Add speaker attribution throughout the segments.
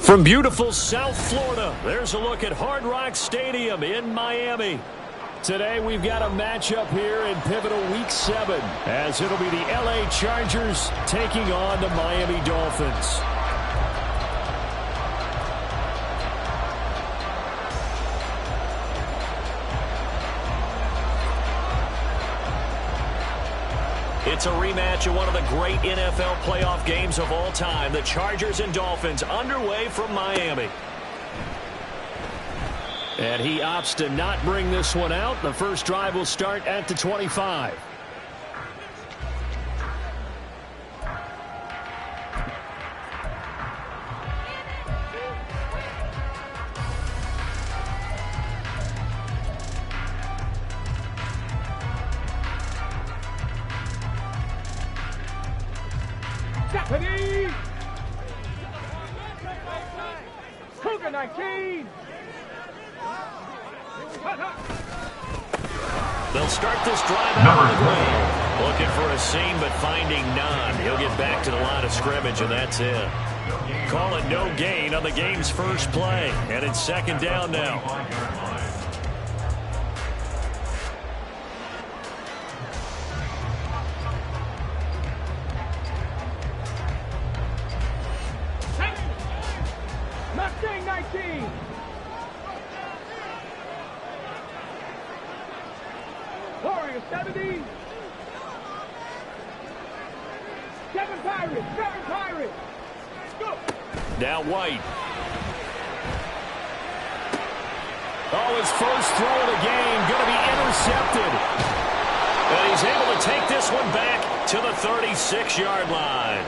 Speaker 1: From beautiful South Florida, there's a look at Hard Rock Stadium in Miami. Today we've got a matchup here in pivotal Week 7, as it'll be the LA Chargers taking on the Miami Dolphins. It's a rematch of one of the great NFL playoff games of all time. The Chargers and Dolphins underway from Miami. And he opts to not bring this one out. The first drive will start at the 25.
Speaker 2: Cougar 19.
Speaker 1: They'll start this drive out on the green. Looking for a seam, but finding none. He'll get back to the line of scrimmage, and that's it. Call it no gain on the game's first play. And it's second down now.
Speaker 2: Mustang 19. Warrior 70. 7 Pirates. 7 Pirates. Go.
Speaker 1: Now White. Oh, his first throw of the game going to be intercepted. And he's able to take this one back to the 36-yard line.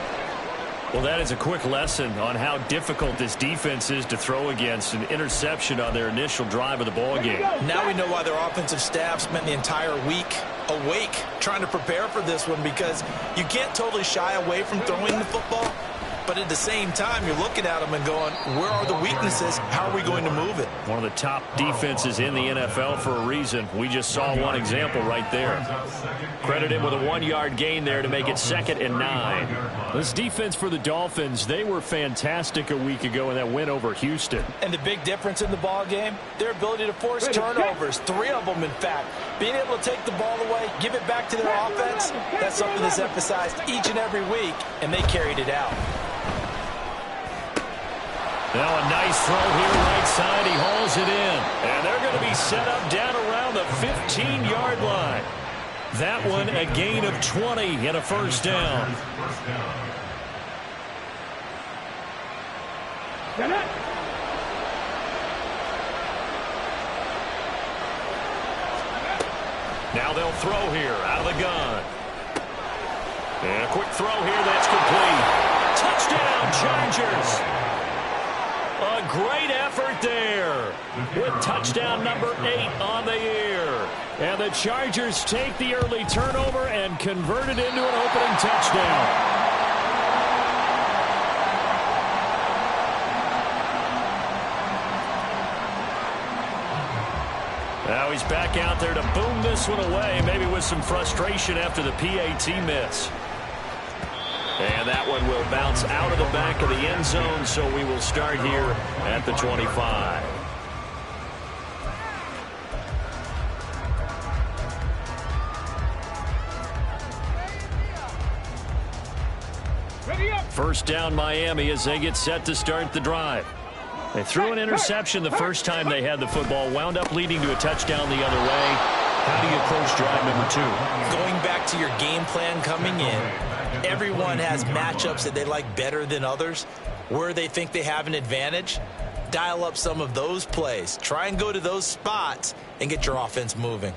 Speaker 1: Well, that is a quick lesson on how difficult this defense is to throw against. An interception on their initial drive of the ball game.
Speaker 3: Now we know why their offensive staff spent the entire week awake trying to prepare for this one, because you can't totally shy away from throwing the football. But at the same time, you're looking at them and going, where are the weaknesses? How are we going to move it?
Speaker 1: One of the top defenses in the NFL for a reason. We just saw one example right there. Credit him with a 1-yard gain there to make it 2nd and 9. This defense for the Dolphins, they were fantastic a week ago in that win over Houston.
Speaker 3: And the big difference in the ball game, their ability to force turnovers, 3 of them in fact. Being able to take the ball away, give it back to their offense, that's something that's emphasized each and every week, and they carried it out.
Speaker 1: Now a nice throw here right side. He hauls it in. And they're going to be set up down around the 15-yard line. That one a gain of 20 and a first down. Now they'll throw here out of the gun. And a quick throw here that's complete. Touchdown, Chargers. A great effort there with touchdown number 8 on the year. And the Chargers take the early turnover and convert it into an opening touchdown. Now he's back out there to boom this one away, maybe with some frustration after the PAT miss. And that one will bounce out of the back of the end zone, so we will start here at the 25. First down Miami as they get set to start the drive. They threw an interception the first time they had the football, wound up leading to a touchdown the other way. How do you approach drive number 2?
Speaker 3: Going back to your game plan coming in, everyone has matchups that they like better than others. Where they think they have an advantage, dial up some of those plays. Try and go to those spots and get your offense moving.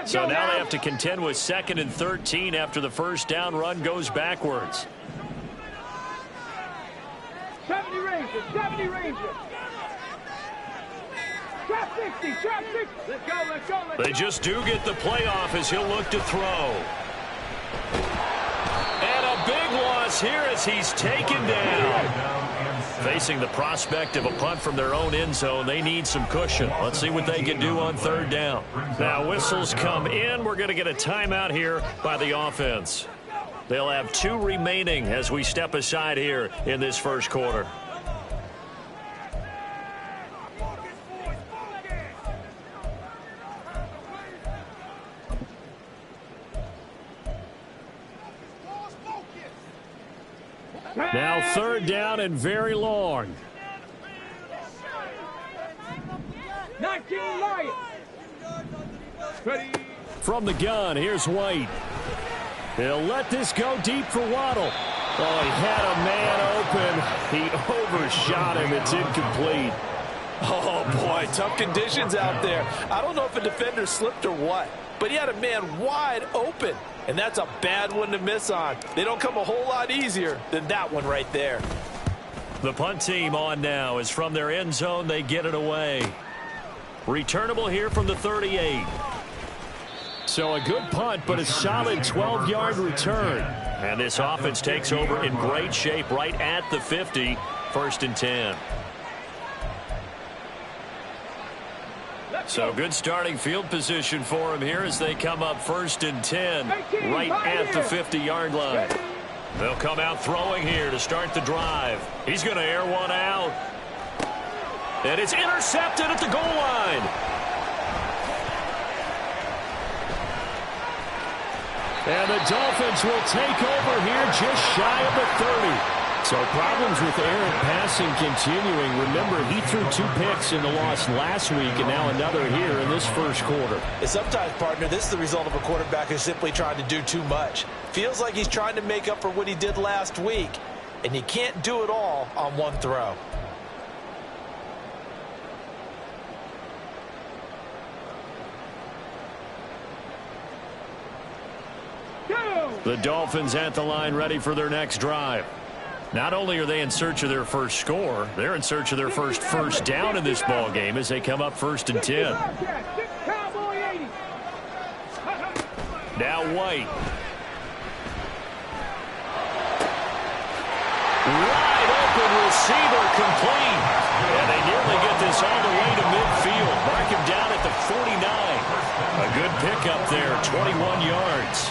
Speaker 1: So now they have to contend with 2nd and 13 after the first down run goes backwards.
Speaker 2: 70 Rangers, 70 Rangers. Trap 60, trap 60. Let's go, let's go, let's go.
Speaker 1: They just do get the playoff as he'll look to throw. is here as he's taken down. Facing the prospect of a punt from their own end zone, they need some cushion. Let's see what they can do on third down. Now whistles come in. We're going to get a timeout here by the offense. They'll have 2 remaining as we step aside here in this first quarter. Now third down and very long.
Speaker 2: 19 Lions. Ready.
Speaker 1: From the gun, here's White. He'll let this go deep for Waddle. Oh, he had a man open. He overshot him. It's incomplete.
Speaker 3: Oh, boy, tough conditions out there. I don't know if a defender slipped or what, but he had a man wide open, and that's a bad one to miss on. They don't come a whole lot easier than that one right there.
Speaker 1: The punt team on now is from their end zone. They get it away. Returnable here from the 38. So a good punt, but a solid 12-yard return. And this offense takes over in great shape right at the 50, 1st and 10. So good starting field position for him here as they come up 1st and 10 right at the 50-yard line. They'll come out throwing here to start the drive. He's going to air one out. And it's intercepted at the goal line. And the Dolphins will take over here just shy of the 30. So problems with errant passing continuing. Remember, he threw 2 picks in the loss last week and now another here in this first quarter.
Speaker 3: And sometimes, partner, this is the result of a quarterback who's simply trying to do too much. Feels like he's trying to make up for what he did last week, and you can't do it all on one throw.
Speaker 1: The Dolphins at the line ready for their next drive. Not only are they in search of their first score, they're in search of their first down in this ball game as they come up 1st and 10. Now White. Wide open receiver complete. And they nearly get this all the way to midfield. Mark him down at the 49. A good pickup there, 21 yards.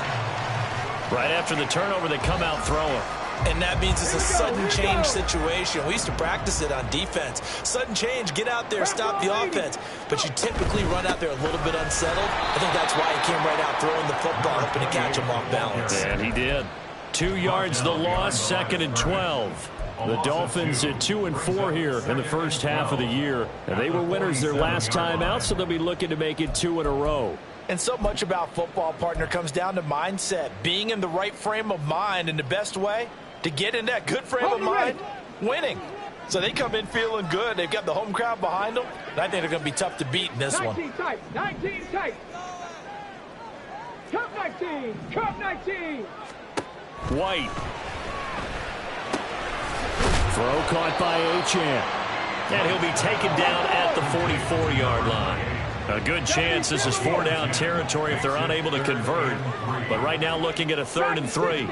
Speaker 1: Right after the turnover, they come out throwing.
Speaker 3: And that means it's a sudden change situation. We used to practice it on defense. Sudden change, get out there, stop the offense. But you typically run out there a little bit unsettled. I think that's why he came right out throwing the football, hoping to catch him off balance.
Speaker 1: And he did. 2 yards the loss, 2nd and 12. The Dolphins at 2-4 here in the first half of the year. And they were winners their last time out, so they'll be looking to make it 2 in a row.
Speaker 3: And so much about football, partner, comes down to mindset. Being in the right frame of mind, and the best way to get in that good frame of mind, winning. So they come in feeling good. They've got the home crowd behind them. And I think they're going to be tough to beat in this
Speaker 2: 19
Speaker 3: one.
Speaker 2: tight, 19 tight. Cup 19, Cup 19.
Speaker 1: White. Throw caught by Achane. And he'll be taken down at the 44-yard line. A good chance this is 4 down territory if they're unable to convert. But right now looking at a 3rd and 3.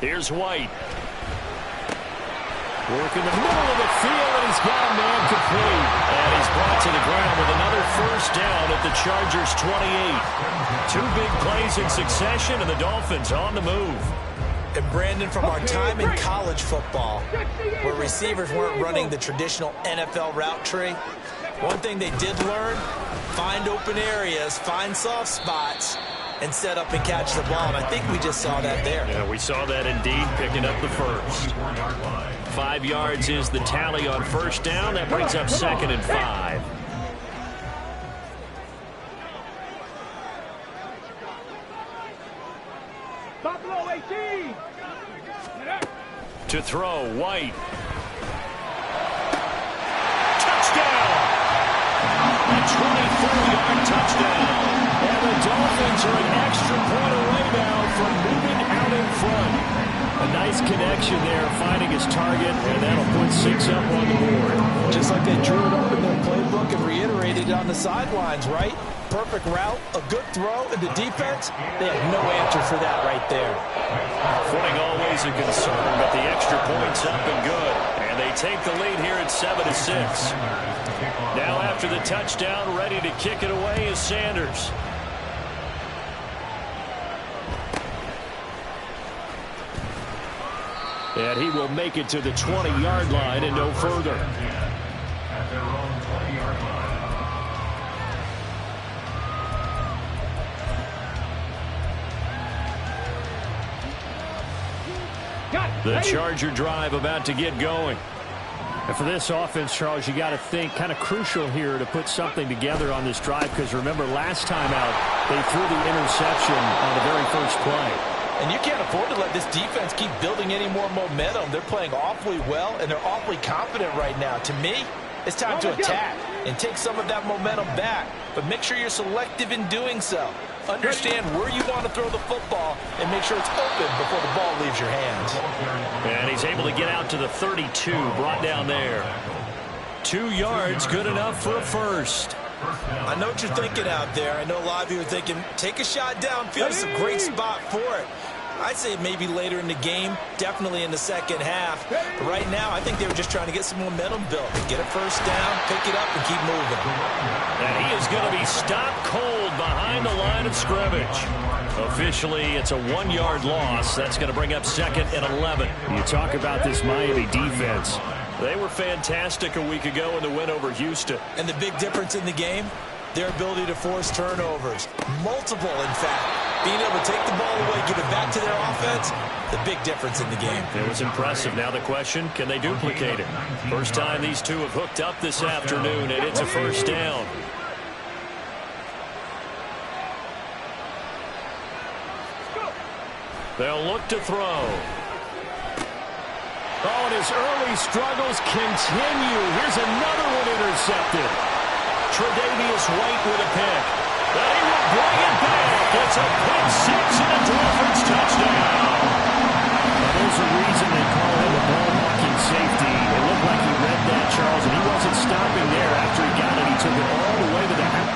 Speaker 1: Here's White. Work in the middle of the field, and he's got a man complete. And he's brought to the ground with another 1st down at the Chargers' 28. 2 big plays in succession, and the Dolphins on the move.
Speaker 3: And Brandon, from our time in college football, where receivers weren't running the traditional NFL route tree, one thing they did learn, find open areas, find soft spots, and set up and catch the ball. And I think we just saw that there.
Speaker 1: Yeah, we saw that indeed, picking up the 1st. 5 yards is the tally on 1st down. That brings up 2nd and 5.
Speaker 2: Buffalo 18.
Speaker 1: To throw, White. Touchdown! A 24-yard touchdown. And the Dolphins are an extra point away now from moving out in front. A nice connection there, finding his target, and that'll put 6 up on the board.
Speaker 3: Just like they drew it up in their playbook and reiterated it on the sidelines, right? perfect route, a good throw, and the defense, they have no answer for that right there.
Speaker 1: Footing always a concern, but the extra point's up and good. And they take the lead here at 7-6. Now after the touchdown, ready to kick it away is Sanders. And he will make it to the 20-yard line and no further.
Speaker 4: At their own 20-yard line.
Speaker 1: The Charger drive about to get going.
Speaker 5: And for this offense, Charles, you got to think kind of crucial here to put something together on this drive, because remember last time out they threw the interception on the very first play.
Speaker 3: And you can't afford to let this defense keep building any more momentum. They're playing awfully well, and they're awfully confident right now. To me, it's time to attack and take some of that momentum back, but make sure you're selective in doing so. Understand where you want to throw the football and make sure it's open before the ball leaves your hands.
Speaker 1: And he's able to get out to the 32, brought down there. 2 yards, good enough for a first.
Speaker 3: I know what you're thinking out there. I know a lot of you are thinking, take a shot downfield. It's a great spot for it. I'd say maybe later in the game, definitely in the second half. But right now, I think they were just trying to get some momentum built. Get a first down, pick it up, and keep moving.
Speaker 1: And he is going to be stopped cold behind the line of scrimmage. Officially, it's a 1-yard loss. That's going to bring up 2nd and 11.
Speaker 5: You talk about this Miami defense.
Speaker 1: They were fantastic a week ago in the win over Houston.
Speaker 3: And the big difference in the game, their ability to force turnovers. Multiple, in fact. Being able to take the ball away, give it back to their offense, the big difference in the game.
Speaker 1: It was impressive. Now the question, can they duplicate it? First time these two have hooked up this afternoon, and it's a first down. They'll look to throw.
Speaker 5: Oh, and his early struggles continue. Here's another one intercepted.
Speaker 1: Tre'Davious White with a pick. But he will bring it back. It's a pick six and a Dolphins touchdown.
Speaker 5: Now, there's a reason they call him a ball-hawking safety. It looked like he read that, Charles, and he wasn't stopping there after he got it. He took it all the way to the house.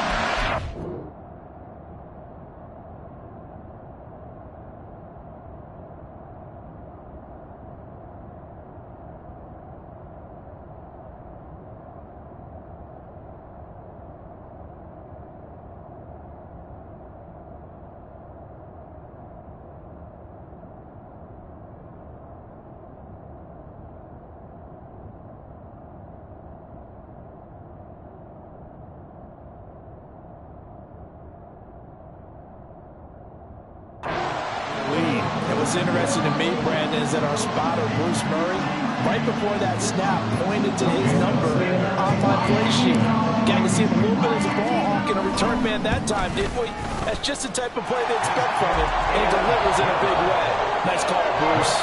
Speaker 3: What's interesting to me, Brandon, is that our spotter, Bruce Murray, right before that snap, pointed to his number on my play sheet. Got to see him a little bit as a ball hawk and a return man that time, didn't we? That's just the type of play they expect from him, and he delivers in a big way. Nice call, Bruce.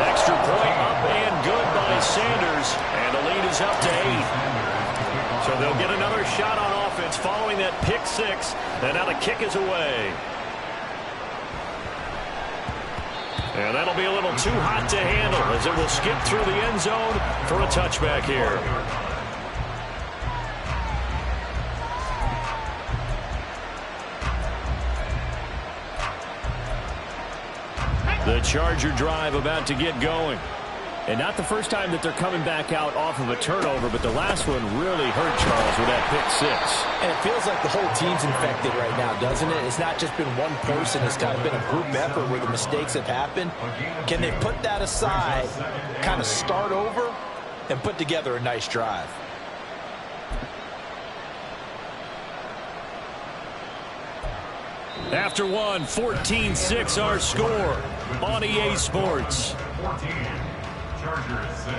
Speaker 1: Extra point up and good by Sanders, and the lead is up to 8. So they'll get another shot on offense following that pick six, and now the kick is away. And that'll be a little too hot to handle as it will skip through the end zone for a touchback here. The Charger drive about to get going.
Speaker 5: And not the first time that they're coming back out off of a turnover, but the last one really hurt Charles with that pick six.
Speaker 3: And it feels like the whole team's infected right now, doesn't it? It's not just been one person. It's kind of been a group effort where the mistakes have happened. Can they put that aside, kind of start over, and put together a nice drive?
Speaker 1: After one, 14-6 our score on EA Sports.
Speaker 4: 14. Chargers 6.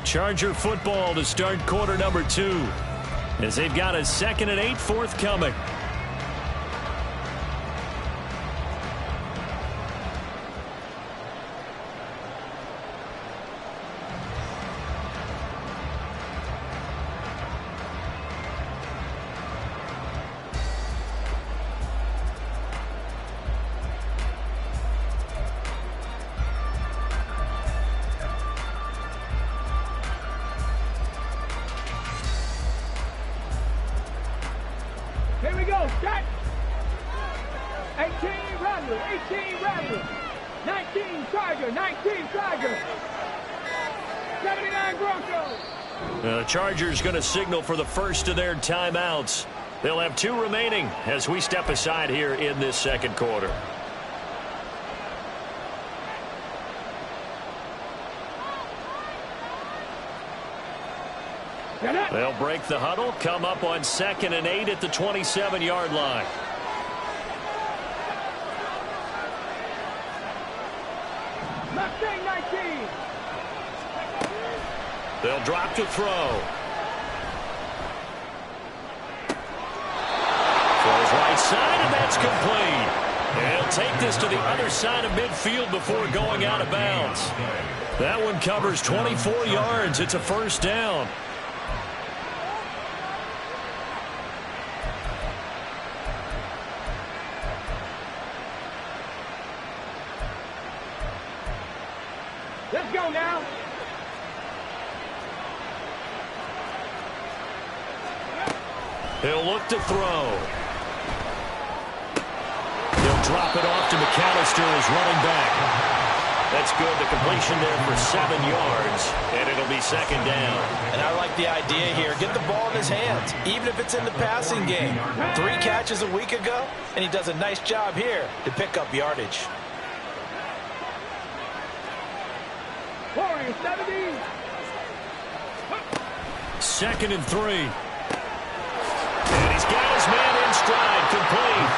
Speaker 1: Charger football to start quarter number 2 as they've got a 2nd and 8 forthcoming.
Speaker 2: set. 18 Rattler, 18 Rattler. 19 Tiger, 19 Tiger. 79 Broncos.
Speaker 1: The Chargers going to signal for the first of their timeouts. They'll have 2 remaining as we step aside here in this second quarter. They'll break the huddle, come up on 2nd and 8 at the 27-yard line.
Speaker 2: Mustang 19.
Speaker 1: They'll drop to throw. Throws right side, and that's complete. And he'll take this to the other side of midfield before going out of bounds. That one covers 24 yards. It's a first down.
Speaker 2: Let's go now.
Speaker 1: He'll look to throw. He'll drop it off to McAllister as running back. That's good. The completion there for 7 yards, and it'll be second down.
Speaker 3: And I like the idea here. Get the ball in his hands, even if it's in the passing game. 3 catches a week ago, and he does a nice job here to pick up yardage.
Speaker 2: Warriors 70.
Speaker 1: 2nd and 3. And he's got his man in stride, complete.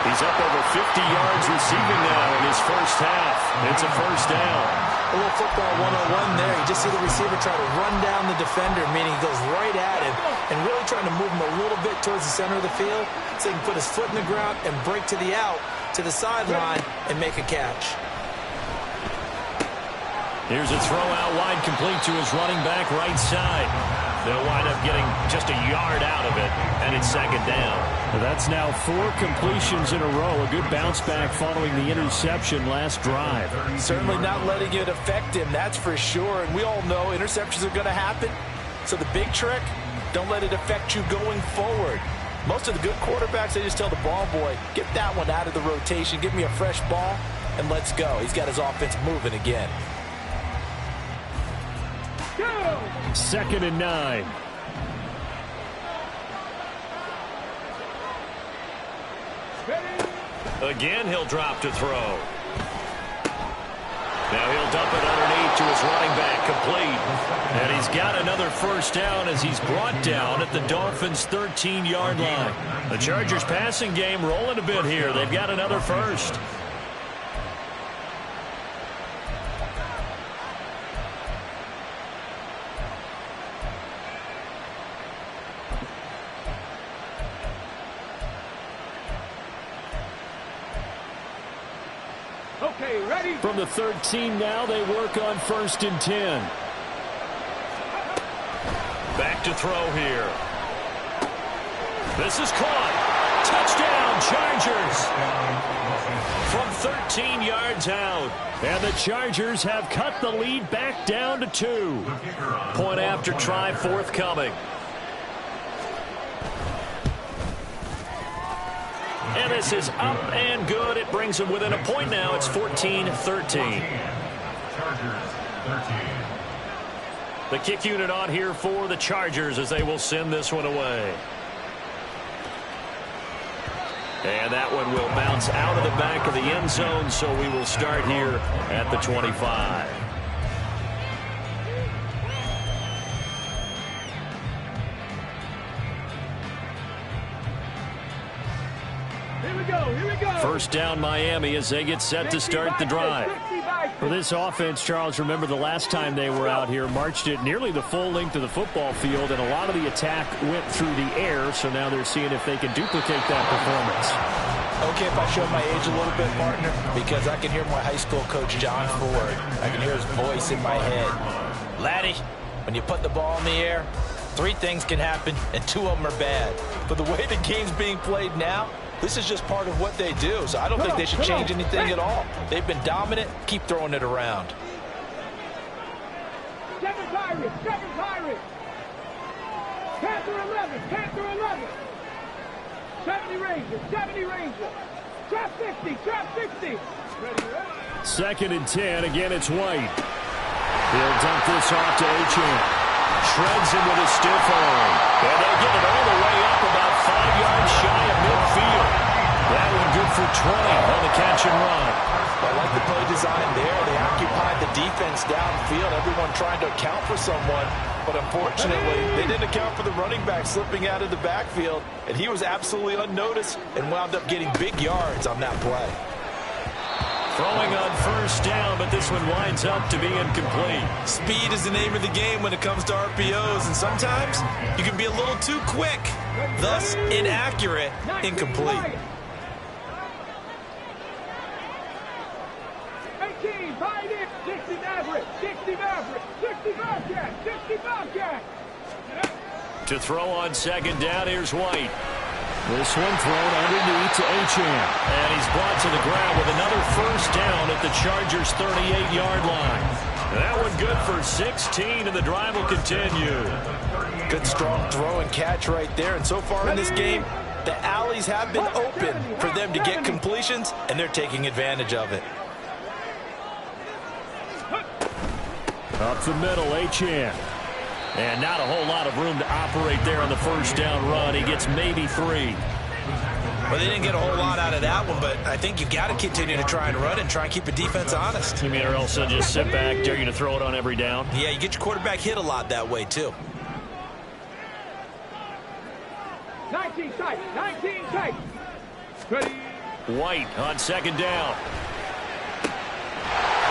Speaker 1: He's up over 50 yards receiving now in his first half. It's a first down.
Speaker 3: A little football 101 there. You just see the receiver try to run down the defender, meaning he goes right at him and really trying to move him a little bit towards the center of the field so he can put his foot in the ground and break to the out, to the sideline, and make a catch.
Speaker 1: Here's a throw out wide, complete to his running back right side. They'll wind up getting just a yard out of it, and it's second down.
Speaker 5: Well, that's now 4 completions in a row. A good bounce back following the interception last drive.
Speaker 3: Certainly not letting it affect him, that's for sure. And we all know interceptions are going to happen. So the big trick, don't let it affect you going forward. Most of the good quarterbacks, they just tell the ball boy, get that one out of the rotation, give me a fresh ball, and let's go. He's got his offense moving again.
Speaker 5: 2nd and 9.
Speaker 1: Again, he'll drop to throw. Now he'll dump it underneath to his running back, complete. And he's got another first down as he's brought down at the Dolphins' 13-yard line. The Chargers' passing game rolling a bit here. They've got another first.
Speaker 2: Okay, ready?
Speaker 5: From the 13 now, they work on 1st and 10.
Speaker 1: Back to throw here. This is caught. Touchdown, Chargers. From 13 yards out.
Speaker 5: And the Chargers have cut the lead back down to 2.
Speaker 1: Point after try forthcoming. And this is up and good. It brings them within a point now. It's 14-13.
Speaker 4: Chargers 13.
Speaker 1: The kick unit on here for the Chargers as they will send this one away. And that one will bounce out of the back of the end zone, so we will start here at the 25.
Speaker 2: Here we go.
Speaker 1: First down Miami as they get set to start the drive.
Speaker 5: For this offense, Charles, remember the last time they were out here, marched it nearly the full length of the football field, and a lot of the attack went through the air, so now they're seeing if they can duplicate that performance.
Speaker 3: Okay, if I show my age a little bit, partner, because I can hear my high school coach, John Ford. I can hear his voice in my head. Laddie, when you put the ball in the air, 3 things can happen, and 2 of them are bad. But the way the game's being played now, this is just part of what they do, so I don't think they should change anything at all. They've been dominant. Keep throwing it around.
Speaker 2: 7 Pirates, 7 Pirates. Panther 11, Panther 11. 70 Ranger, 70 Ranger. Trap 60, trap 60. Ready, ready.
Speaker 5: 2nd and 10. Again, it's White. He'll dump this off to Achane. Shreds him with a stiff arm. And they'll get it all the way up about 5 yards shy of midfield. That one good for 20 on the catch and run.
Speaker 3: I like the play design there. They occupied the defense downfield. Everyone trying to account for someone. But unfortunately, they didn't account for the running back slipping out of the backfield. And he was absolutely unnoticed and wound up getting big yards on that play.
Speaker 5: Throwing on 1st down, but this one winds up to be incomplete.
Speaker 3: Speed is the name of the game when it comes to RPOs. And sometimes you can be a little too quick. Thus, inaccurate, incomplete.
Speaker 2: 18, Biden, 60 Maverick, 60 Maverick, 60 Bobcat, 60 Bobcat.
Speaker 5: To throw on 2nd down, here's White. This one thrown underneath to Achane. And he's brought to the ground with another 1st down at the Chargers' 38-yard line. That one good for 16, and the drive will continue.
Speaker 3: Good strong throw and catch right there. And so far in this game, the alleys have been open for them to get completions, and they're taking advantage of it.
Speaker 5: Up the middle, Achane. And not a whole lot of room to operate there on the 1st down run. He gets maybe 3.
Speaker 3: Well, they didn't get a whole lot out of that one, but I think you got to continue to try and run and try and keep the defense honest.
Speaker 5: You mean, or else they'll just sit back, dare you to throw it on every down?
Speaker 3: Yeah, you get your quarterback hit a lot that way, too.
Speaker 2: 19 tight, 19 tight. Ready.
Speaker 5: White on 2nd down.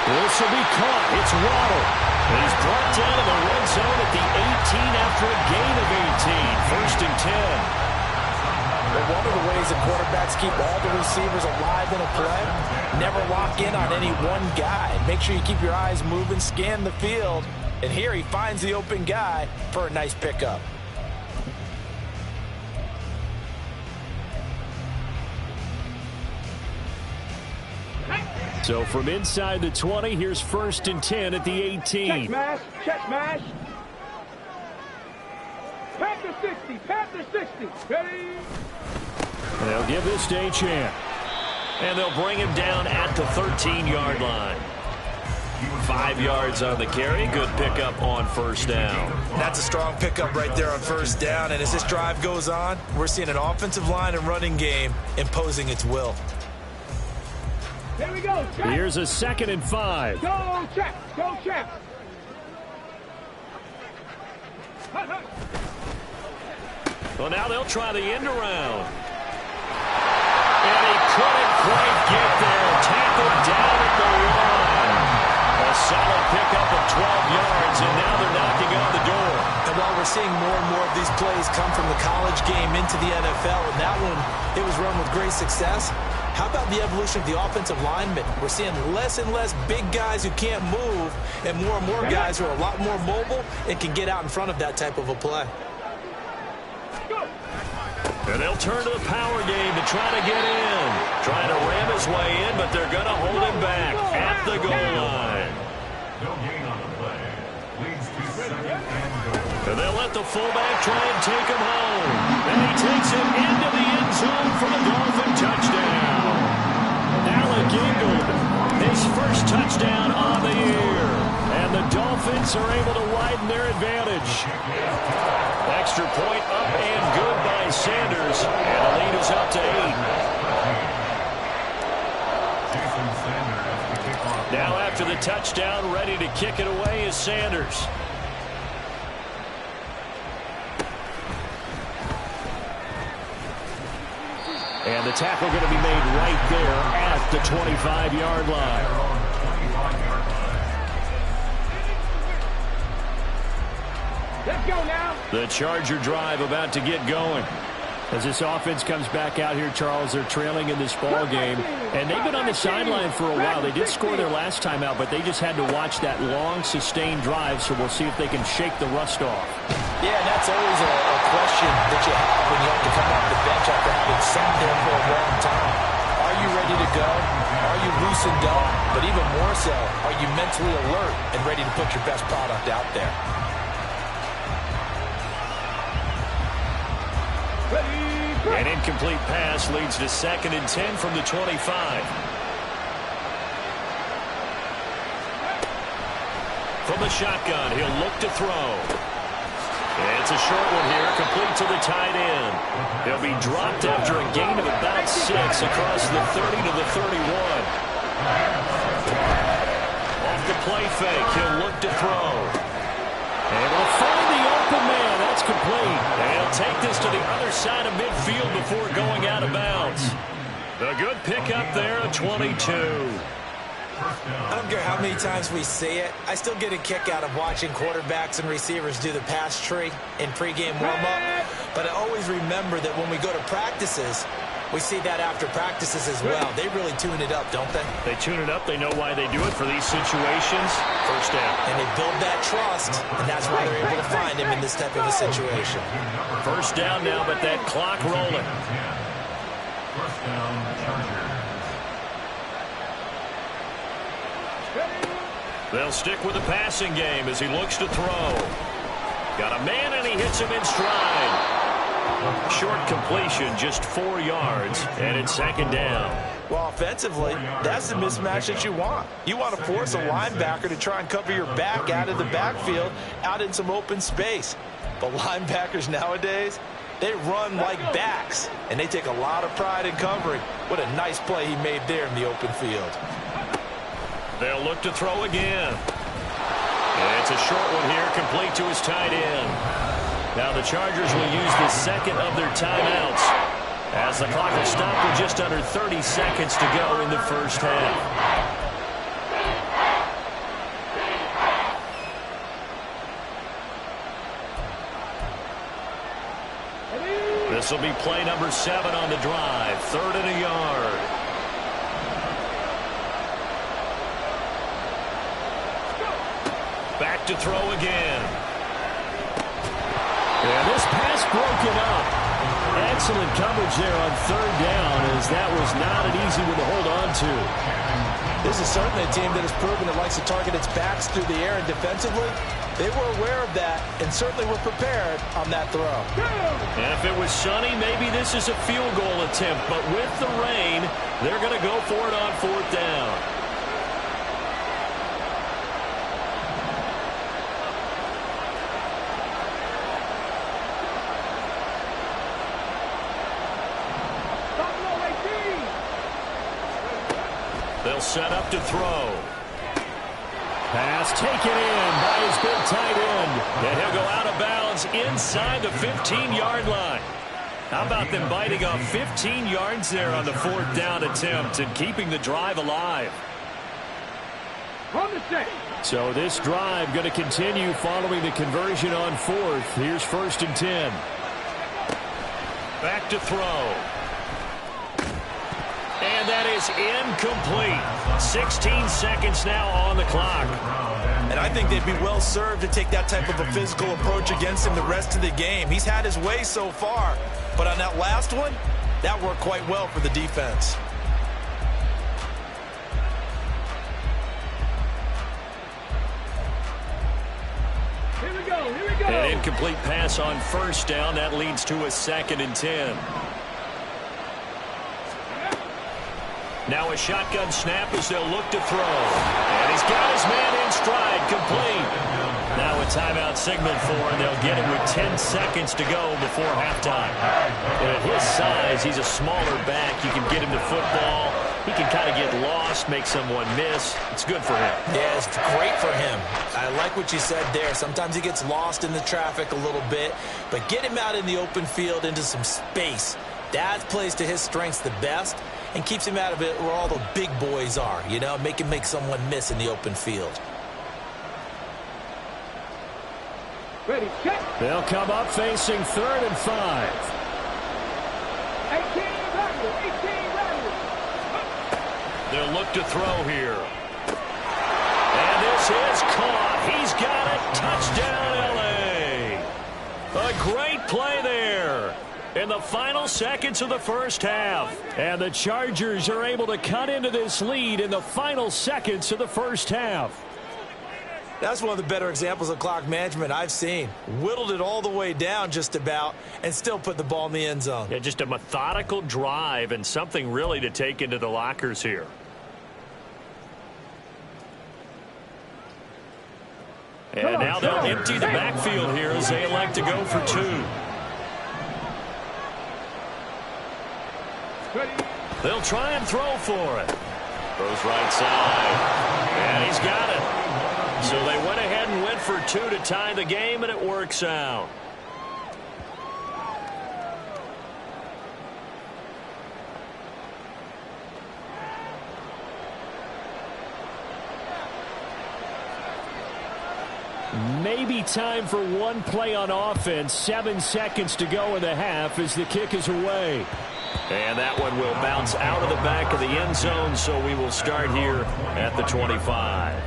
Speaker 5: This will be caught. It's Waddle. He's brought down in the red zone at the 18 after a gain of 18. 1st and 10.
Speaker 3: Well, one of the ways that quarterbacks keep all the receivers alive in a play, never lock in on any one guy. Make sure you keep your eyes moving, scan the field. And here he finds the open guy for a nice pickup.
Speaker 5: So from inside the 20, here's 1st and 10 at the 18.
Speaker 2: Check mash, check mash. Panther 60, Panther 60. Ready.
Speaker 5: They'll give this to Achane. And they'll bring him down at the 13-yard line. 5 yards on the carry. Good pickup on 1st down.
Speaker 3: That's a strong pickup right there on 1st down. And as this drive goes on, we're seeing an offensive line and running game imposing its will.
Speaker 2: Here we go. Check.
Speaker 5: Here's a 2nd and 5.
Speaker 2: Go check. Go check.
Speaker 5: Well, now they'll try the end around. And he couldn't quite get there. Tackled down at the 1. A solid pickup of 12 yards, and now they're knocking on the door.
Speaker 3: And while we're seeing more and more of these plays come from the college game into the NFL, and that one, it was run with great success. How about the evolution of the offensive linemen? We're seeing less and less big guys who can't move and more guys who are a lot more mobile and can get out in front of that type of a play.
Speaker 5: And they'll turn to the power game to try to get in. Trying to ram his way in, but they're going to hold him back at the goal line.
Speaker 4: No gain on the play. Leads to 2nd and goal.
Speaker 5: And they'll let the fullback try and take him home. And he takes him into the end zone for the Dolphin touchdown. Alec Ingold, his 1st touchdown on the year. And the Dolphins are able to widen their advantage. Extra point up and good by Sanders. And the lead is up to 8.
Speaker 4: Jason Sanders to kick off.
Speaker 5: Now after the touchdown, ready to kick it away is Sanders. And the tackle going to be made right there at the 25-yard line.
Speaker 2: Let's go now.
Speaker 5: The Charger drive about to get going. As this offense comes back out here, Charles, they're trailing in this ball game. And they've been on the sideline for a while. They did score their last time out, but they just had to watch that long, sustained drive, so we'll see if they can shake the rust off.
Speaker 3: Yeah, and that's always a question that you have when you have to come off the bench after having sat there for a long time. Are you ready to go? Are you loosened up? But even more so, are you mentally alert and ready to put your best product out there?
Speaker 1: An incomplete pass leads to 2nd and 10 from the 25. From the shotgun, he'll look to throw. It's a short one here, complete to the tight end. He'll be dropped after a gain of about 6 across the 30 to the 31. Off the play fake, he'll look to throw. Able to find the open man. That's complete. And he'll take this to the other side of midfield before going out of bounds. A good pickup there at 22.
Speaker 3: I don't care how many times we see it. I still get a kick out of watching quarterbacks and receivers do the pass tree in pregame warm-up. But I always remember that when we go to practices, we see that after practices as well. They really tune it up, don't they?
Speaker 1: They tune it up. They know why they do it for these situations. First down.
Speaker 3: And they build that trust, and that's why they're able to find him in this type of a situation.
Speaker 1: First down now, but that clock rolling.
Speaker 4: First down, Chargers.
Speaker 1: They'll stick with the passing game as he looks to throw. Got a man, and he hits him in stride. Short completion, just 4 yards, and it's 2nd down.
Speaker 3: Well, offensively, that's the mismatch that you want. You want to force a linebacker to try and cover your back out of the backfield, out in some open space. But linebackers nowadays, they run like backs, and they take a lot of pride in covering. What a nice play he made there in the open field.
Speaker 1: They'll look to throw again. And it's a short one here, complete to his tight end. Now the Chargers will use the 2nd of their timeouts as the clock will stop with just under 30 seconds to go in the first half. This will be play number 7 on the drive. 3rd and a yard. Back to throw again.
Speaker 5: And this pass broken up. Excellent coverage there on 3rd down, as that was not an easy one to hold on to.
Speaker 3: This is certainly a team that has proven it likes to target its backs through the air, and defensively, they were aware of that and certainly were prepared on that throw.
Speaker 1: And if it was sunny, maybe this is a field goal attempt, but with the rain, they're going to go for it on 4th down. They'll set up to throw.
Speaker 5: Pass taken in by his big tight end.
Speaker 1: And he'll go out of bounds inside the 15-yard line. How about them biting off 15 yards there on the 4th down attempt and keeping the drive alive?
Speaker 5: So this drive going to continue following the conversion on 4th. Here's 1st and 10.
Speaker 1: Back to throw. And that is incomplete. 16 seconds now on the clock.
Speaker 3: And I think they'd be well served to take that type of a physical approach against him the rest of the game. He's had his way so far, but on that last one, that worked quite well for the defense.
Speaker 2: Here we go, here we go.
Speaker 1: An incomplete pass on 1st down. That leads to a 2nd and 10. Now a shotgun snap as they'll look to throw. And he's got his man in stride, complete. Now a timeout signal for him. They'll get him with 10 seconds to go before halftime. And at his size, he's a smaller back. You can get him to football. He can kind of get lost, make someone miss. It's good for him.
Speaker 3: Yeah, it's great for him. I like what you said there. Sometimes he gets lost in the traffic a little bit, but get him out in the open field into some space. That plays to his strengths the best and keeps him out of it where all the big boys are, you know, make him make someone miss in the open field.
Speaker 2: Ready, check.
Speaker 5: They'll come up facing 3rd and 5.
Speaker 2: 18 Riders.
Speaker 1: They'll look to throw here. And this is caught. He's got it. Touchdown, L.A. A great play there in the final seconds of the first half.
Speaker 5: And the Chargers are able to cut into this lead in the final seconds of the first half.
Speaker 3: That's one of the better examples of clock management I've seen. Whittled it all the way down just about and still put the ball in the end zone.
Speaker 5: Yeah, just a methodical drive and something really to take into the lockers here. And now they'll empty the backfield here as they elect to go for 2. They'll try and throw for it. Throws right side. And he's got it. So they went ahead and went for 2 to tie the game, and it works out. Maybe time for one play on offense. 7 seconds to go in the half as the kick is away. And that one will bounce out of the back of the end zone, so we will start here at the 25.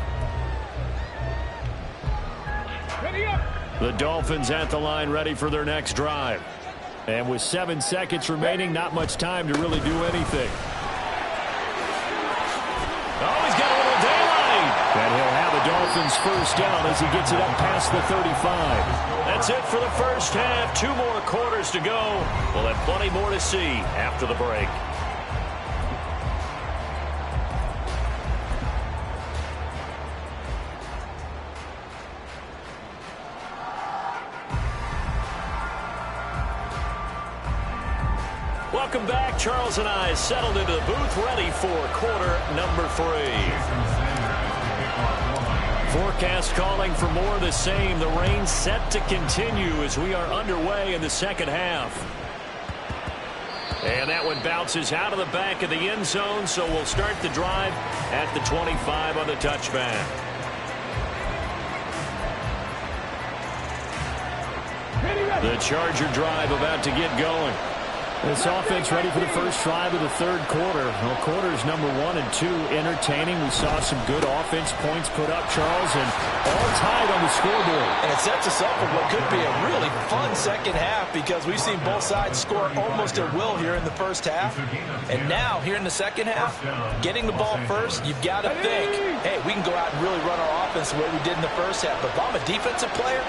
Speaker 5: The Dolphins at the line ready for their next drive. And with 7 seconds remaining, not much time to really do anything. Oh, he's got a little daylight. And he'll have the Dolphins first down as he gets it up past the 35. That's it for the first half. 2 more quarters to go. We'll have plenty more to see after the break. Welcome back. Charles and I settled into the booth ready for quarter number 3. Forecast calling for more of the same. The rain set to continue as we are underway in the second half. And that one bounces out of the back of the end zone, so we'll start the drive at the 25 on the touchback. The Charger drive about to get going. This offense ready for the first drive of the third quarter. Well, quarters number 1 and 2 entertaining. We saw some good offense points put up, Charles, and all tied on the scoreboard.
Speaker 3: And it sets us up for what could be a really fun second half because we've seen both sides score almost at will here in the first half. And now, here in the second half, getting the ball first, you've got to think, hey, we can go out and really run our offense the way we did in the first half. But if I'm a defensive player,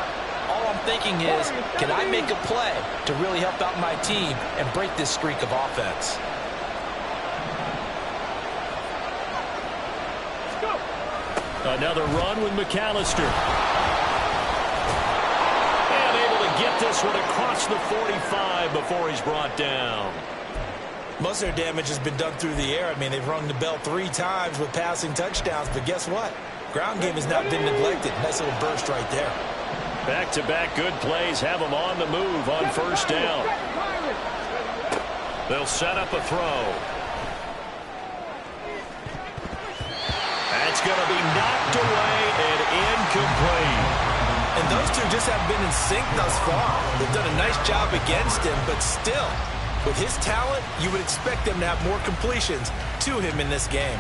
Speaker 3: all I'm thinking is, can I make a play to really help out my team and break this streak of offense?
Speaker 5: Another run with McAllister. And able to get this one across the 45 before he's brought down.
Speaker 3: Most of their damage has been done through the air. I mean, they've rung the bell 3 times with passing touchdowns, but guess what? Ground game has not been neglected. Nice little burst right there.
Speaker 5: Back-to-back good plays have them on the move on first down. They'll set up a throw. That's going to be knocked away and incomplete.
Speaker 3: And those two just haven't been in sync thus far. They've done a nice job against him, but still, with his talent, you would expect them to have more completions to him in this game.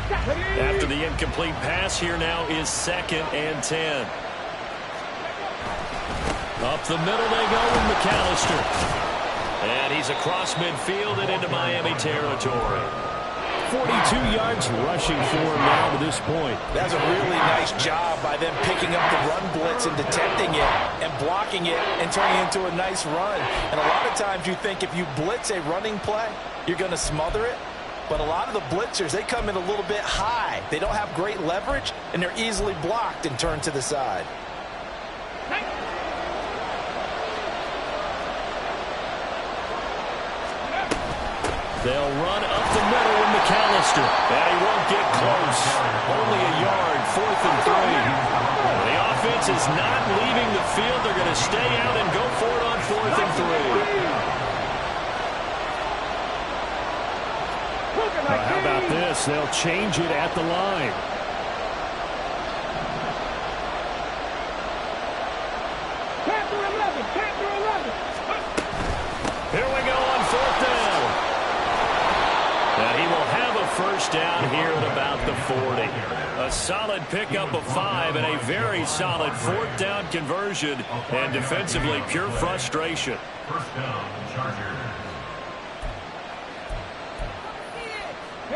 Speaker 5: After the incomplete pass, here now is 2nd and 10. Up the middle they go with McAllister. And he's across midfield and into Miami territory. 42 yards rushing for him now to this point.
Speaker 3: That's a really nice job by them picking up the run blitz and detecting it and blocking it and turning it into a nice run. And a lot of times you think if you blitz a running play, you're going to smother it. But a lot of the blitzers, they come in a little bit high. They don't have great leverage, and they're easily blocked and turned to the side.
Speaker 5: They'll run up the middle with McAllister. And he won't get close. Only a yard, 4th and 3. The offense is not leaving the field. They're going to stay out and go for it on 4th and 3. How about this? They'll change it at the line. Here we go on 4th down. And he will have a first down here at about the 40. A solid pickup of 5 and a very solid 4th down conversion. And defensively, pure frustration.
Speaker 4: First down, Chargers.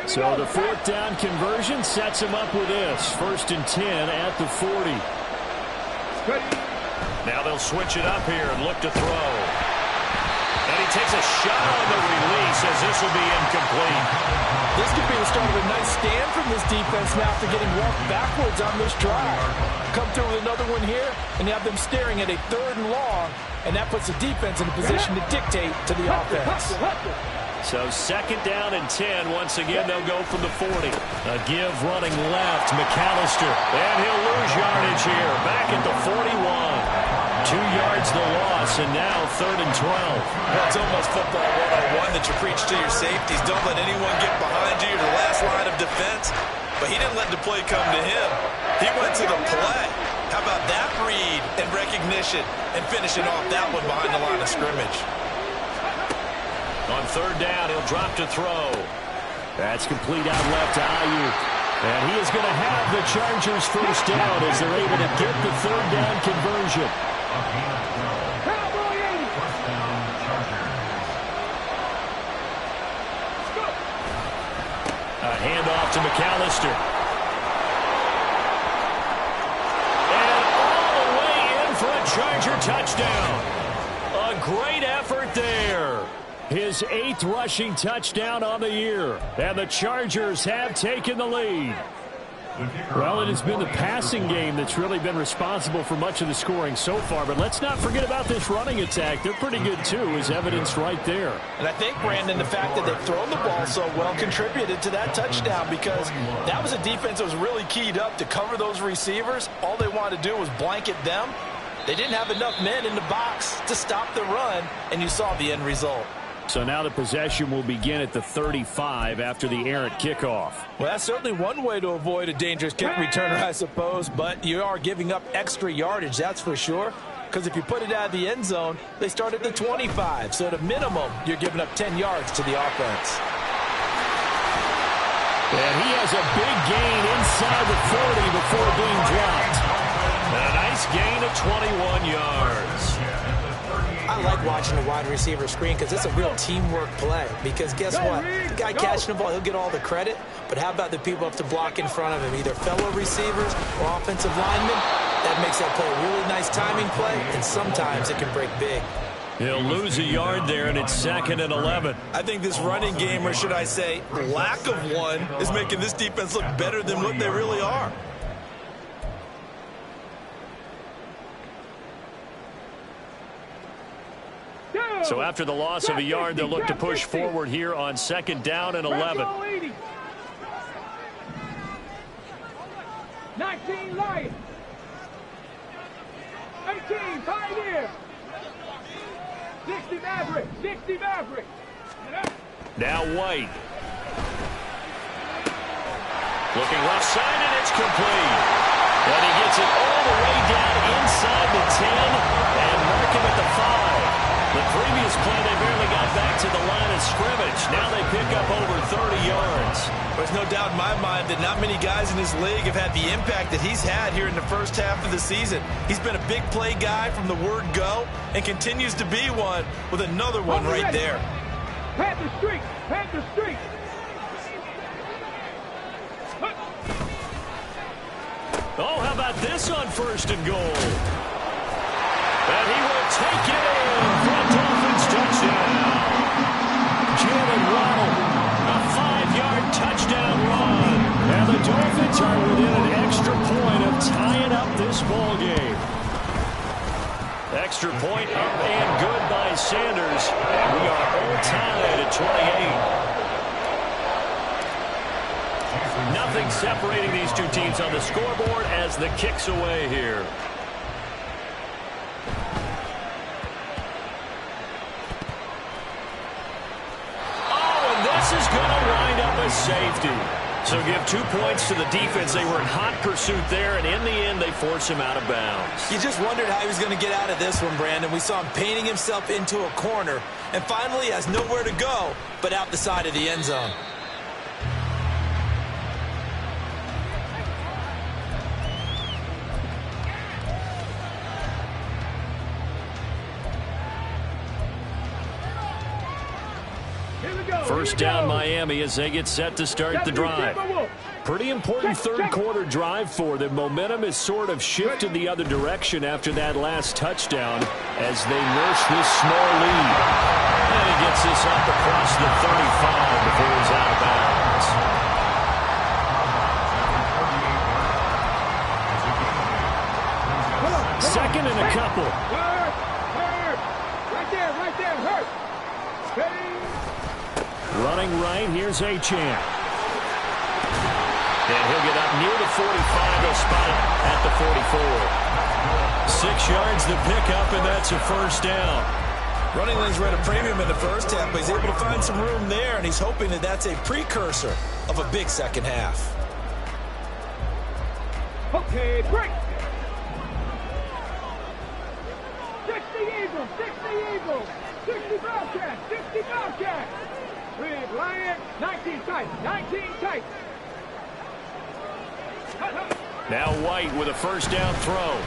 Speaker 5: So the fourth down conversion sets him up with this. 1st and 10 at the 40.
Speaker 1: Now they'll switch it up here and look to throw. And he takes a shot on the release as this will be incomplete.
Speaker 3: This could be the start of a nice stand from this defense now after getting walked backwards on this drive. Come through with another one here, and you have them staring at a 3rd and long, and that puts the defense in a position to dictate to the offense.
Speaker 5: So 2nd down and 10. Once again, they'll go from the 40. A give running left, McAllister. And he'll lose yardage here. Back at the 41. 2 yards the loss, and now 3rd and 12.
Speaker 3: Well, it's almost football 101 that you preach to your safeties. Don't let anyone get behind you. You're the last line of defense. But he didn't let the play come to him. He went to the play. How about that read and recognition and finishing off that one behind the line of scrimmage?
Speaker 1: On 3rd down, he'll drop to throw.
Speaker 5: That's complete out left to Ayuk. And he is going to have the Chargers first down as they're able to get the 3rd down conversion.
Speaker 2: Cowboy 80.
Speaker 4: First down, Chargers.
Speaker 5: A handoff to McAllister.
Speaker 1: And all the way in for a Charger touchdown. A great effort there.
Speaker 5: His 8th rushing touchdown on the year. And the Chargers have taken the lead. Well, it has been the passing game that's really been responsible for much of the scoring so far. But let's not forget about this running attack. They're pretty good, too, as evidenced right there.
Speaker 3: And I think, Brandon, the fact that they've thrown the ball so well contributed to that touchdown because that was a defense that was really keyed up to cover those receivers. All they wanted to do was blanket them. They didn't have enough men in the box to stop the run, and you saw the end result.
Speaker 5: So now the possession will begin at the 35 after the errant kickoff.
Speaker 3: Well, that's certainly one way to avoid a dangerous kick returner, I suppose, but you are giving up extra yardage, that's for sure, because if you put it out of the end zone, they start at the 25, so at a minimum, you're giving up 10 yards to the offense.
Speaker 5: And he has a big gain inside the 40 before being dropped.
Speaker 1: And a nice gain of 21 yards.
Speaker 6: I like watching the wide receiver screen because it's a real teamwork play. Because guess what? The guy catching the ball, he'll get all the credit. But how about the people up to block in front of him, either fellow receivers or offensive linemen? That makes that play a really nice timing play, and sometimes it can break big.
Speaker 5: He'll lose a yard there, and it's 2nd and 11.
Speaker 3: I think this running game, or should I say lack of one, is making this defense look better than what they really are.
Speaker 5: So after the loss of a yard, they'll look to push forward here on 2nd down and 11.
Speaker 2: 19 Lions. 18 Pioneer. 60 Maverick. 60 Maverick.
Speaker 5: Now White.
Speaker 1: Looking left side, and it's complete. And he gets it all the way down inside the 10 and mark him at the 5. The previous play, they barely got back to the line of scrimmage. Now they pick up over 30 yards.
Speaker 3: There's no doubt in my mind that not many guys in this league have had the impact that he's had here in the first half of the season. He's been a big play guy from the word go and continues to be one with another one right there.
Speaker 2: Panther Street. Panther Street.
Speaker 5: Oh, how about this on 1st and goal? And he will take it in for a Dolphins touchdown. Jalen Waddle, a 5-yard touchdown run. And the Dolphins are within an extra point of tying up this ball game. Extra point up and good by Sanders. And we are all tied at 28. Nothing separating these two teams on the scoreboard as the kick's away here. This is going to wind up a safety. So give 2 points to the defense. They were in hot pursuit there, and in the end, they force him out of bounds.
Speaker 3: You just wondered how he was going to get out of this one, Brandon. We saw him painting himself into a corner, and finally has nowhere to go but out the side of the end zone.
Speaker 2: Here
Speaker 5: First down Miami as they get set to start the drive. Pretty important third quarter drive for them. Momentum has sort of shifted the other direction after that last touchdown as they nurse this small lead. And he gets this up across the 35 before he's out of bounds. Second and a couple.
Speaker 2: Right there, hurt.
Speaker 5: Running right, here's Achane. And he'll get up near the 45. They'll spot it at the 44. 6 yards to pick up, and that's a first down.
Speaker 3: Running lanes were at a premium in the first half, but he's able to find some room there, and he's hoping that that's a precursor of a big second half.
Speaker 2: Okay, break. 60 Eagles, 60 Bobcats, 60 Bobcats. Red Lion, 19 tight, 19 tight.
Speaker 5: Now White with a first down throw.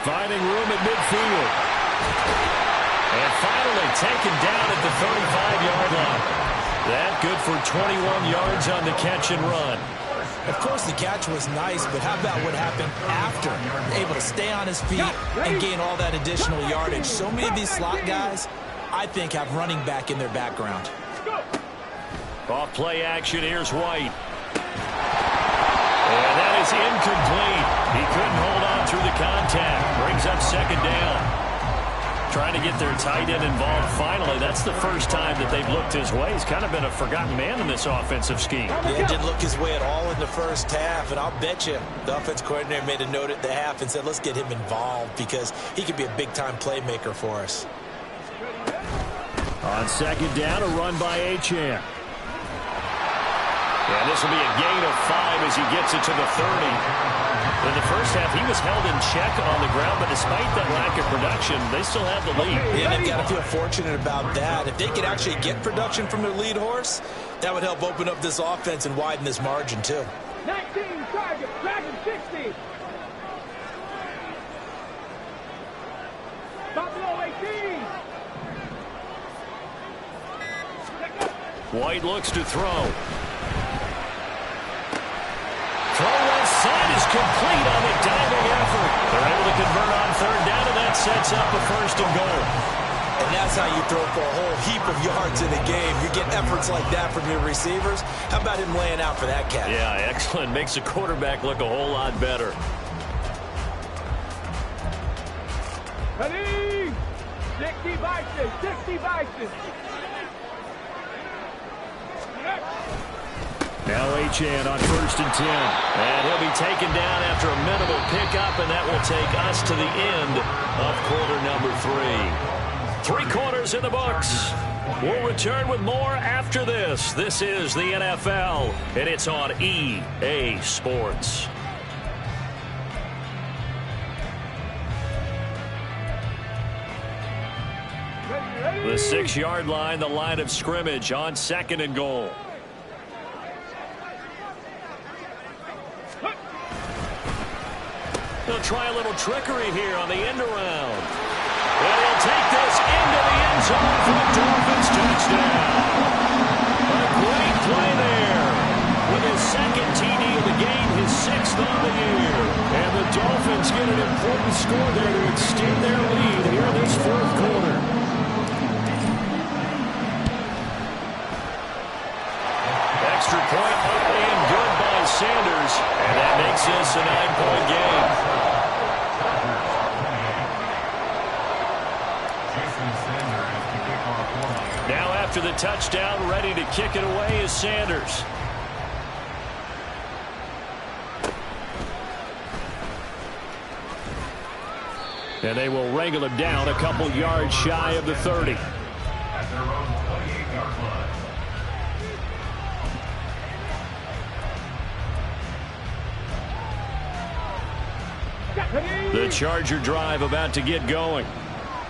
Speaker 5: Finding room at midfield. And finally taken down at the 35-yard line. That good for 21 yards on the catch and run.
Speaker 3: Of course, the catch was nice, but how about what happened after? Able to stay on his feet and gain all that additional yardage. So many of these slot guys, I think, have running back in their background.
Speaker 5: Off play action, here's White. And that is incomplete. He couldn't hold on through the contact. Brings up second down. Trying to get their tight end involved finally. That's the first time that they've looked his way. He's kind of been a forgotten man in this offensive scheme.
Speaker 3: Yeah, didn't look his way at all in the first half, and I'll bet you the offense coordinator made a note at the half and said, let's get him involved because he could be a big-time playmaker for us.
Speaker 5: On second down, a run by Achane. And this will be a gain of 5 as he gets it to the 30. In the first half, he was held in check on the ground, but despite that lack of production, they still have the lead.
Speaker 3: Yeah, they've got to feel fortunate about that. If they could actually get production from their lead horse, that would help open up this offense and widen this margin, too.
Speaker 2: 19 target, Dragon 60. Buffalo 18.
Speaker 5: White looks to throw. Throw left side is complete on the diving effort. They're able to convert on third down, and that sets up a first and goal.
Speaker 3: And that's how you throw for a whole heap of yards in a game. You get efforts like that from your receivers. How about him laying out for that catch?
Speaker 5: Yeah, excellent. Makes the quarterback look a whole lot better.
Speaker 2: Ready? 60 Bison, 60 Bison.
Speaker 5: Now Achane on first and 10. And he'll be taken down after a minimal pickup, and that will take us to the end of quarter number 3. 3 quarters in the books. We'll return with more after this. This is the NFL, and it's on EA Sports. The 6-yard line, the line of scrimmage on second and goal. They'll try a little trickery here on the end around. And he'll take this into the end zone for a Dolphins touchdown. A great play there. With his second TD of the game, his 6th on the year. And the Dolphins get an important score there to extend their lead here in this fourth quarter. Extra point up and good by Sanders. And that makes this a 9-point game. Now after the touchdown, ready to kick it away is Sanders. And they will wrangle him down a couple yards shy of the 30. The Charger drive about to get going.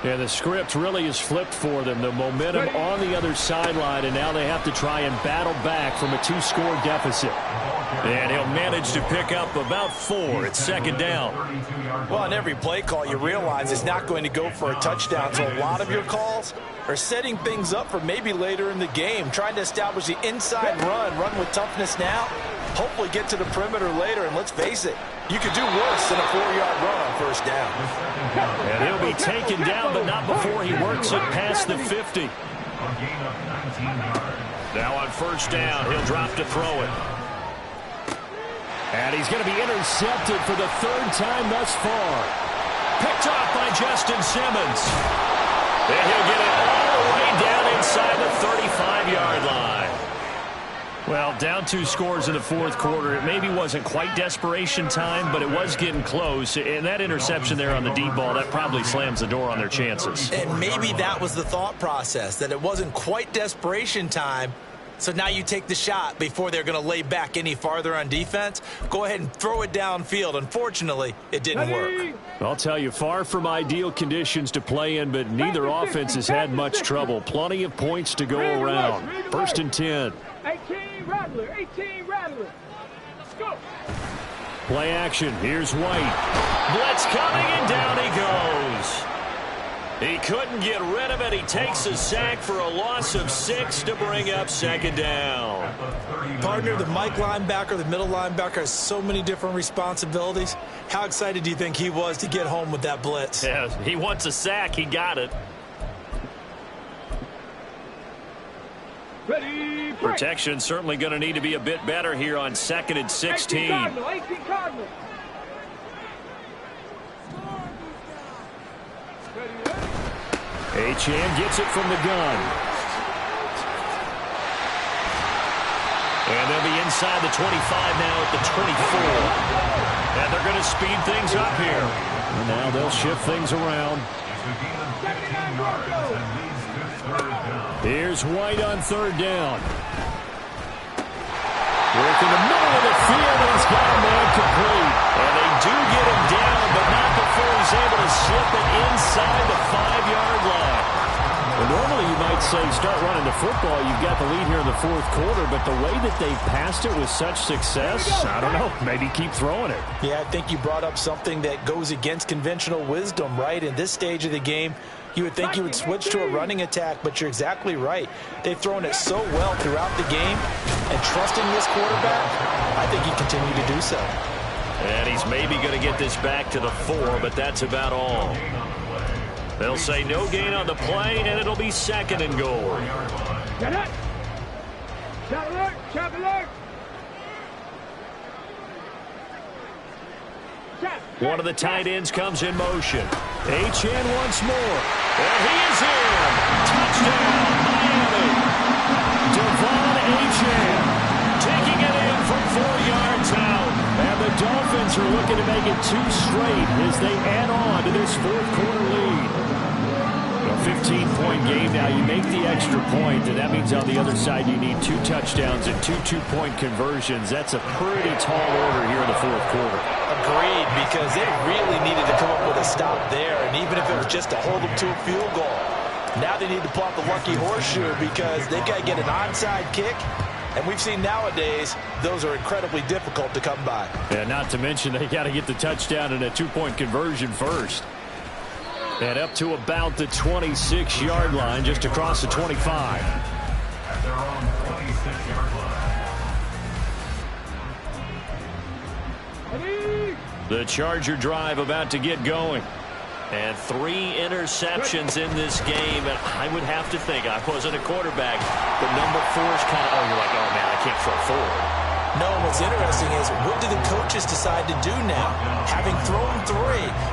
Speaker 5: And the script really is flipped for them. The momentum on the other sideline, and now they have to try and battle back from a 2-score deficit.
Speaker 1: And he'll manage to pick up about 4 at second down.
Speaker 3: Well, on every play call, you realize it's not going to go for a touchdown. So a lot of your calls are setting things up for maybe later in the game, trying to establish the inside run with toughness now, hopefully get to the perimeter later. And let's face it, you could do worse than a 4-yard run on first down.
Speaker 5: And he'll be taken down, but not before he works it past the 50.
Speaker 1: Now on first down, he'll drop to throw it.
Speaker 5: And he's going to be intercepted for the 3rd time thus far.
Speaker 1: Picked off by Justin Simmons. And he'll get it all the way down inside the 35-yard line.
Speaker 5: Well, down 2 scores in the 4th quarter. It maybe wasn't quite desperation time, but it was getting close. And that interception there on the deep ball, that probably slams the door on their chances.
Speaker 3: And maybe that was the thought process, that it wasn't quite desperation time. So now you take the shot before they're going to lay back any farther on defense. Go ahead and throw it downfield. Unfortunately, it didn't work.
Speaker 5: I'll tell you, far from ideal conditions to play in, but neither offense has had much trouble. Plenty of points to go around. 1st and 10.
Speaker 2: 18 Rattler, 18 Rattler. Let's go.
Speaker 5: Play action. Here's White.
Speaker 1: Blitz coming, and down he goes. He couldn't get rid of it. He takes a sack for a loss of 6 to bring up second down.
Speaker 3: Partner, the Mike linebacker, the middle linebacker has so many different responsibilities. How excited do you think he was to get home with that blitz?
Speaker 1: Yeah, he wants a sack. He got it.
Speaker 2: Ready, break.
Speaker 1: Protection certainly going to need to be a bit better here on 2nd and 16.
Speaker 2: 18 Cardinal.
Speaker 5: Achane gets it from the gun.
Speaker 1: And they'll be inside the 25 now at the 24. And they're going to speed things up here.
Speaker 5: And now they'll shift things around. Here's White on 3rd down. Work in the middle of the field, and he's got a man complete.
Speaker 1: And they do get him down, but not before he's able to slip it inside the 5-yard line.
Speaker 5: Well, normally you might say start running the football. You've got the lead here in the 4th quarter, but the way that they passed it with such success, I don't know, maybe keep throwing it.
Speaker 3: Yeah, I think you brought up something that goes against conventional wisdom, right? In this stage of the game, you would think you would switch to a running attack, but you're exactly right. They've thrown it so well throughout the game, and trusting this quarterback, I think he continued to do so.
Speaker 1: And he's maybe going to get this back to the 4, but that's about all. They'll say no gain on the play, and it'll be 2nd and goal.
Speaker 2: Get it. Shot alert, shot alert.
Speaker 1: One of the tight ends comes in motion. Achane once more. And he is in. Touchdown, Miami. Devon Achane taking it in from 4 yards out.
Speaker 5: And the Dolphins are looking to make it 2 straight as they add on to this 4th quarter lead. A 15-point game now. You make the extra point, and that means on the other side you need 2 touchdowns and 2 two-point conversions. That's a pretty tall order here in the 4th quarter.
Speaker 3: Agreed, because they really needed to come up with a stop there, and even if it was just to hold them to a field goal. Now they need to pull out the lucky horseshoe because they've got to get an onside kick, and we've seen nowadays those are incredibly difficult to come by.
Speaker 5: Yeah, not to mention they got to get the touchdown and a 2-point conversion first. And up to about the 26-yard line, just across the 25.
Speaker 4: At their own 26-yard line.
Speaker 1: The Charger drive about to get going. And 3 interceptions in this game. And I would have to think, I wasn't a quarterback, but number 4 is kind of, you're like, oh, man, I can't throw 4.
Speaker 3: No, what's interesting is, what do the coaches decide to do now? Having thrown 3,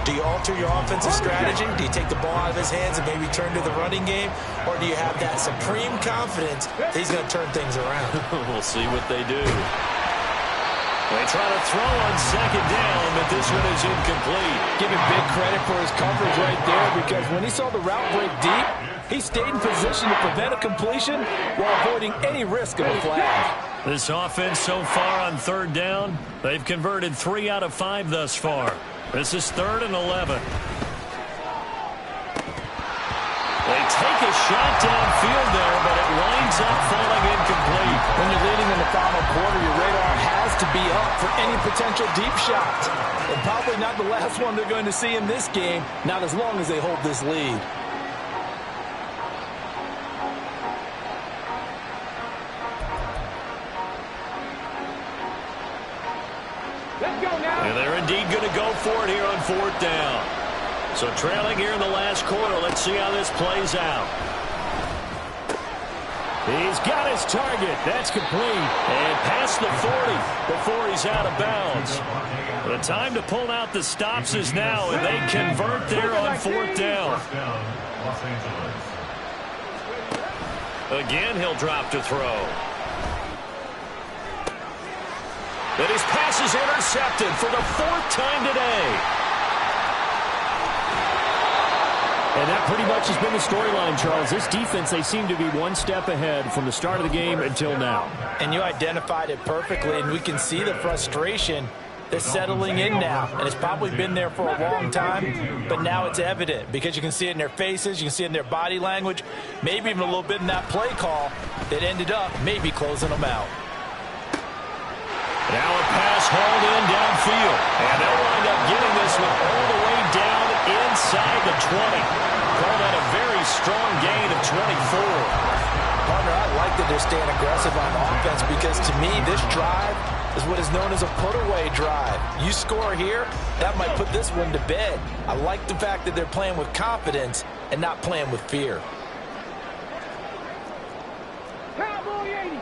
Speaker 3: do you alter your offensive strategy? Do you take the ball out of his hands and maybe turn to the running game? Or do you have that supreme confidence that he's going to turn things around?
Speaker 1: We'll see what they do. They try to throw on 2nd down, but this one is incomplete.
Speaker 6: Give him big credit for his coverage right there, because when he saw the route break deep, he stayed in position to prevent a completion while avoiding any risk of a flag.
Speaker 1: This offense so far on 3rd down, they've converted 3 out of 5 thus far. This is 3rd and 11.
Speaker 5: shot downfield there, but it winds up falling incomplete.
Speaker 6: When you're leading in the final quarter, your radar has to be up for any potential deep shots. And probably not the last one they're going to see in this game, not as long as they hold this lead.
Speaker 2: Let's go now.
Speaker 5: And they're indeed going to go for it here on 4th down. So trailing here in the last quarter. Let's see how this plays out. He's got his target. That's complete. And past the 40 before he's out of bounds. The time to pull out the stops is now, and they convert there on 4th down.
Speaker 4: Los Angeles.
Speaker 5: Again, he'll drop to throw. But his pass is intercepted for the 4th time today.
Speaker 7: And that pretty much has been the storyline, Charles. This defense, they seem to be one step ahead from the start of the game until now.
Speaker 6: And you identified it perfectly, and we can see the frustration that's settling in now. And it's probably been there for a long time, but now it's evident because you can see it in their faces, you can see it in their body language, maybe even a little bit in that play call that ended up maybe closing them out.
Speaker 5: Now a pass hauled in downfield. And they'll wind up getting this one all the way down inside the 20. Call that a very strong gain of 24.
Speaker 6: Partner, I like that they're staying aggressive on offense because to me this drive is what is known as a put-away drive. You score here, that might put this one to bed. I like the fact that they're playing with confidence and not playing with fear.
Speaker 2: Cowboy 80.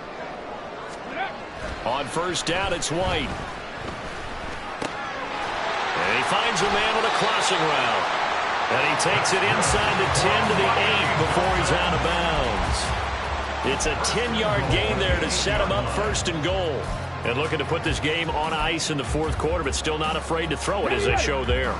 Speaker 5: On 1st down, it's White. And he finds a man with a crossing route. And he takes it inside the 10 to the 8 before he's out of bounds. It's a 10-yard gain there to set him up 1st and goal. And looking to put this game on ice in the 4th quarter, but still not afraid to throw it as they show there.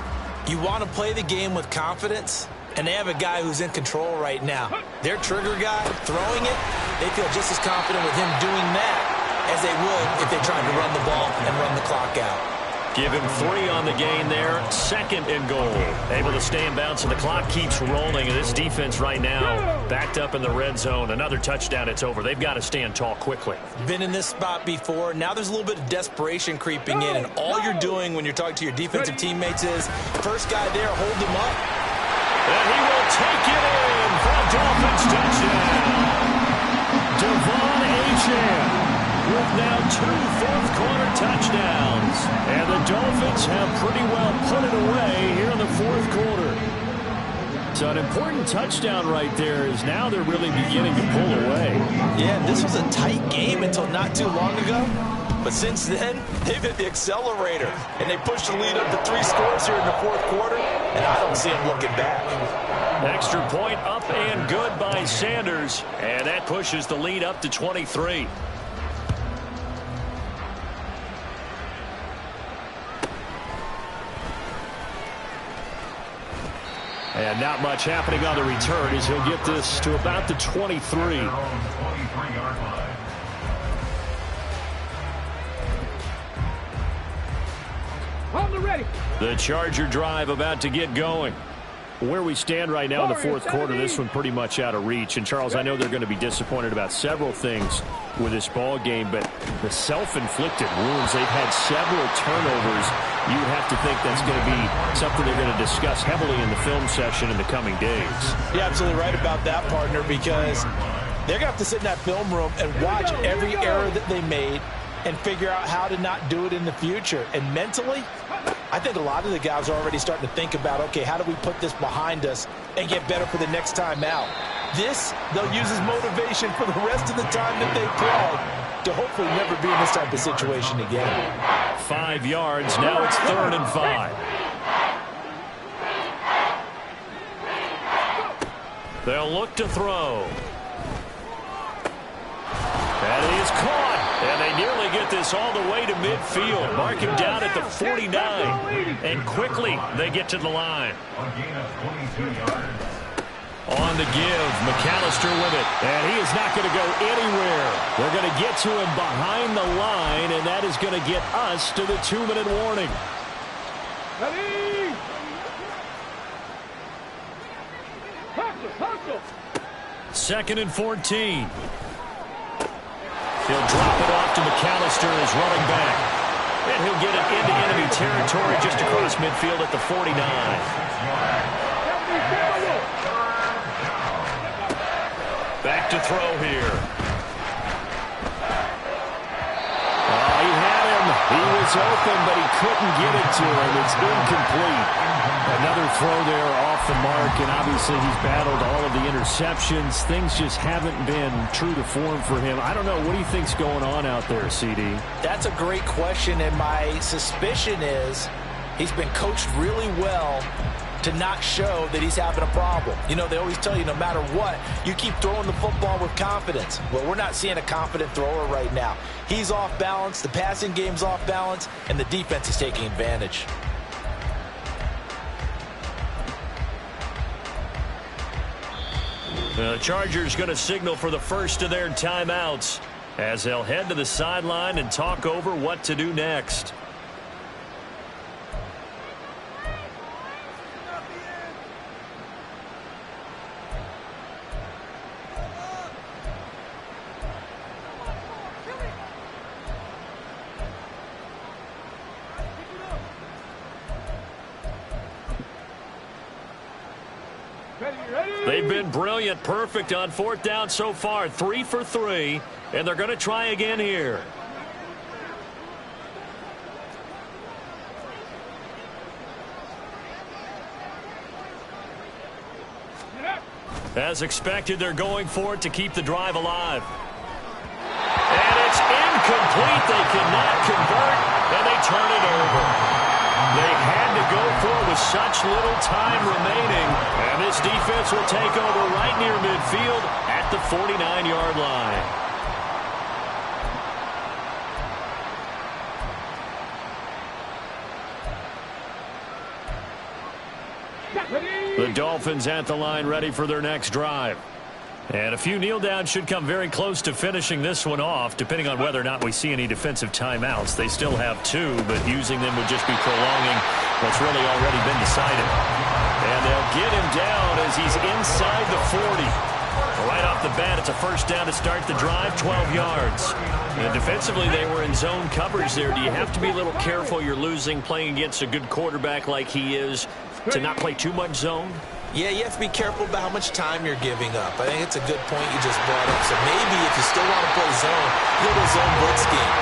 Speaker 6: You want to play the game with confidence, and they have a guy who's in control right now. Their trigger guy, throwing it, they feel just as confident with him doing that as they would if they tried to run the ball and run the clock out.
Speaker 5: Give him 3 on the gain there. 2nd and goal. Able to stay in bounds, and the clock keeps rolling. And this defense right now backed up in the red zone. Another touchdown, it's over. They've got to stand tall quickly.
Speaker 6: Been in this spot before. Now there's a little bit of desperation creeping in, and all you're doing when you're talking to your defensive teammates is, first guy there, hold him up.
Speaker 5: And he will take it in for a Dolphins touchdown. Devon Achane with now 2 fourth-quarter touchdowns. And the Dolphins have pretty well put it away here in the 4th quarter. So an important touchdown right there is now they're really beginning to pull away.
Speaker 6: Yeah, this was a tight game until not too long ago. But since then, they've hit the accelerator. And they pushed the lead up to 3 scores here in the 4th quarter. And I don't see them looking back.
Speaker 5: Extra point up and good by Sanders. And that pushes the lead up to 23. And not much happening on the return as he'll get this to about the 23.
Speaker 4: 23-yard line.
Speaker 2: On the ready.
Speaker 5: The Charger drive about to get going. Where we stand right now in the 4th quarter, this one pretty much out of reach. And, Charles, I know they're going to be disappointed about several things with this ball game, but the self-inflicted wounds, they've had several turnovers. You have to think that's going to be something they're going to discuss heavily in the film session in the coming days.
Speaker 6: You're absolutely right about that, partner, because they're going to have to sit in that film room and watch every error that they made and figure out how to not do it in the future. And mentally, I think a lot of the guys are already starting to think about, okay, how do we put this behind us and get better for the next time out? This, they'll use as motivation for the rest of the time that they play to hopefully never be in this type of situation again.
Speaker 5: 5 yards. Now it's 3rd and 5. They'll look to throw. That is caught. And they nearly get this all the way to midfield. Mark him down at the 49. And quickly they get to the line.
Speaker 4: A gain of 22 yards.
Speaker 5: On the give, McAllister with it. And he is not going to go anywhere. They're going to get to him behind the line, and that is going to get us to the 2-minute warning.
Speaker 2: Ready. Hustle, hustle.
Speaker 5: 2nd and 14. He'll drop it off to McAllister as running back. And he'll get it into enemy territory just across midfield at the 49. Back to throw here. Oh, he had him. He was open, but he couldn't get it to him. It's incomplete. Another throw there off the mark, and obviously he's battled all of the interceptions. Things just haven't been true to form for him. I don't know. What do you think's going on out there, CD?
Speaker 6: That's a great question, and my suspicion is he's been coached really well to not show that he's having a problem. You know, they always tell you no matter what, you keep throwing the football with confidence. Well, we're not seeing a confident thrower right now. He's off balance, the passing game's off balance, and the defense is taking advantage.
Speaker 5: The Chargers going to signal for the first of their timeouts as they'll head to the sideline and talk over what to do next. They've been brilliant, perfect on 4th down so far, 3 for 3, and they're going to try again here. As expected, they're going for it to keep the drive alive. And it's incomplete. They cannot convert, and they turn it over. They had to go for it with such little time remaining. And this defense will take over right near midfield at the 49-yard line. The Dolphins at the line ready for their next drive. And a few kneel downs should come very close to finishing this one off, depending on whether or not we see any defensive timeouts. They still have 2, but using them would just be prolonging what's really already been decided. And they'll get him down as he's inside the 40. Right off the bat, it's a first down to start the drive, 12 yards. And defensively, they were in zone coverage there. Do you have to be a little careful you're losing, playing against a good quarterback like he is, to not play too much zone?
Speaker 6: Yeah, you have to be careful about how much time you're giving up. I think it's a good point you just brought up. So maybe if you still want to play zone, go to zone blitz scheme.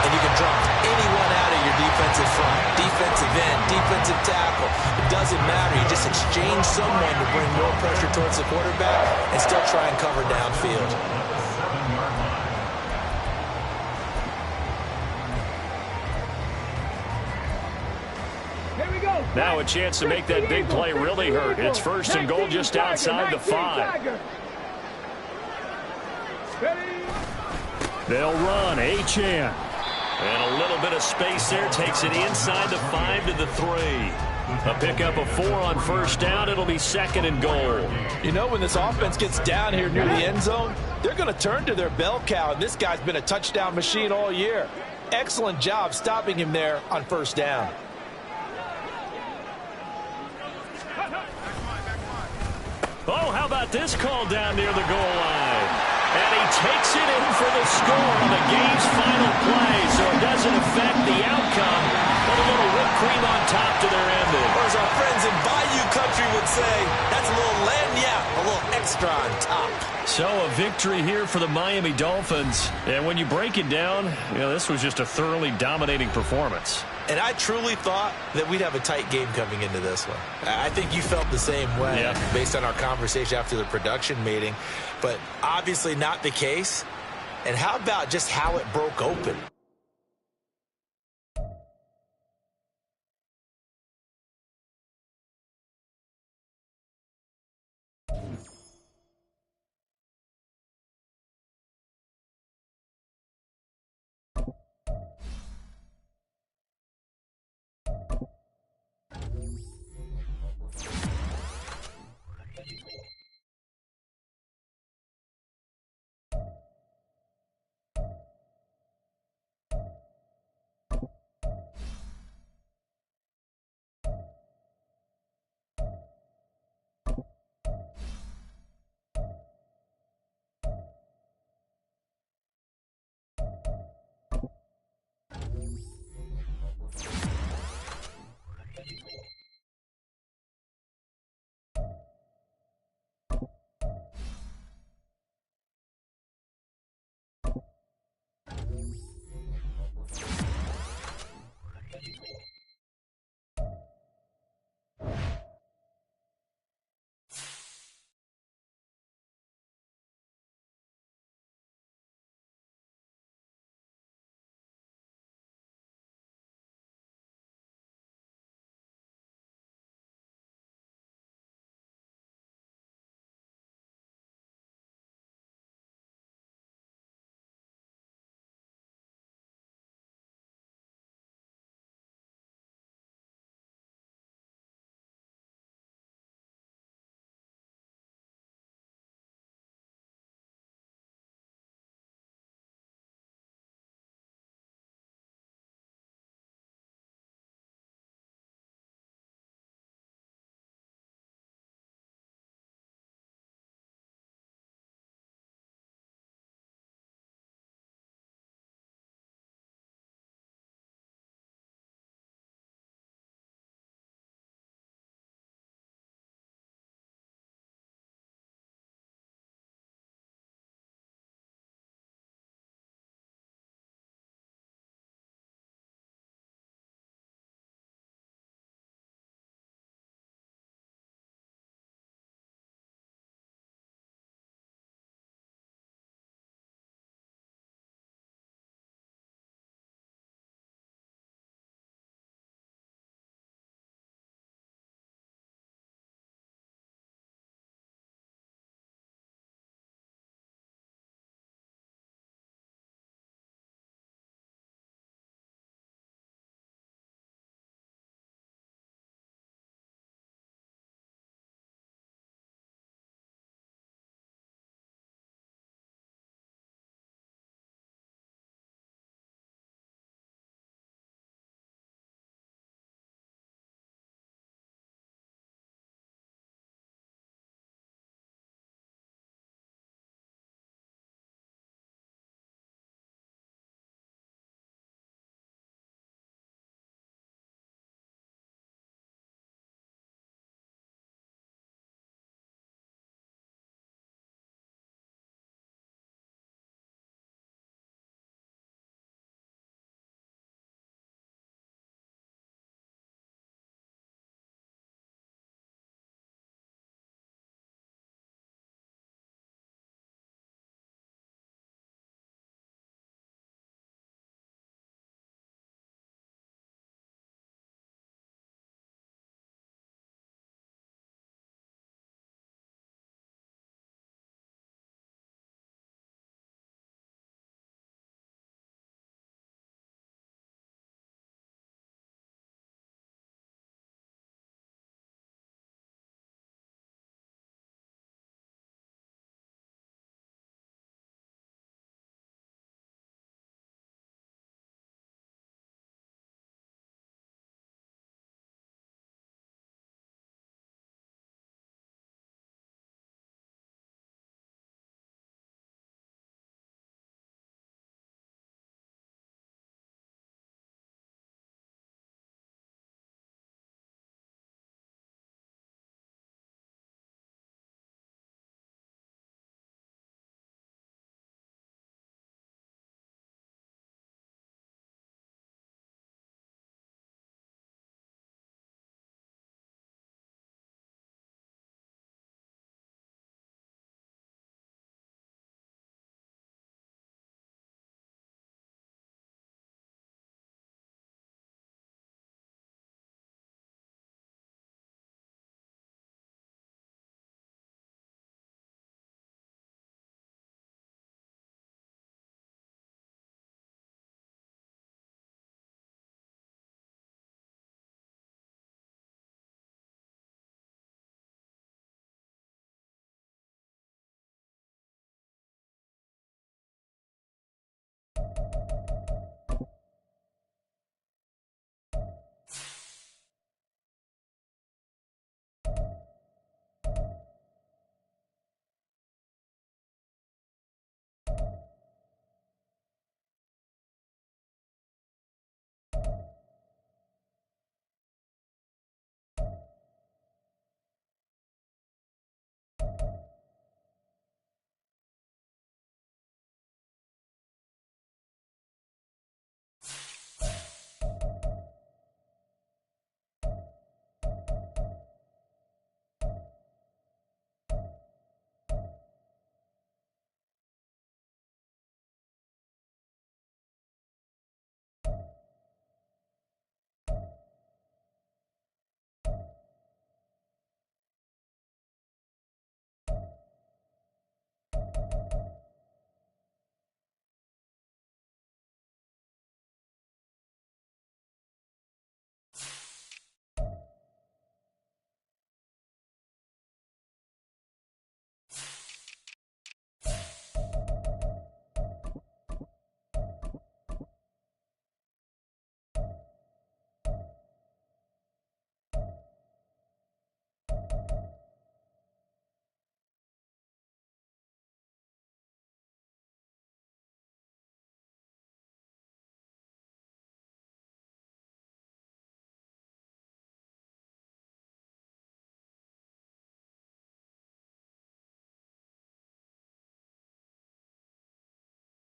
Speaker 6: And you can drop anyone out of your defensive front, defensive end, defensive tackle. It doesn't matter. You just exchange someone to bring more pressure towards the quarterback and still try and cover downfield.
Speaker 5: Now a chance to make that big play really hurt. It's 1st and goal just outside the 5. They'll run. Achane. And a little bit of space there. Takes it inside the 5 to the 3. A pickup of 4 on 1st down. It'll be 2nd and goal.
Speaker 6: You know, when this offense gets down here near the end zone, they're going to turn to their bell cow. And this guy's been a touchdown machine all year. Excellent job stopping him there on 1st down.
Speaker 5: Oh, how about this call down near the goal line? And he takes it in for the score on the game's final play, so it doesn't affect the outcome, but a little whipped cream on top to their ending.
Speaker 6: Or as our friends in Bayou Country would say, that's a little lagniappe, a little extra on top.
Speaker 5: So a victory here for the Miami Dolphins. And when you break it down, you know, this was just a thoroughly dominating performance.
Speaker 6: And I truly thought that we'd have a tight game coming into this one. I think you felt the same way based on our conversation after the production meeting. But obviously not the case. And how about just how it broke open?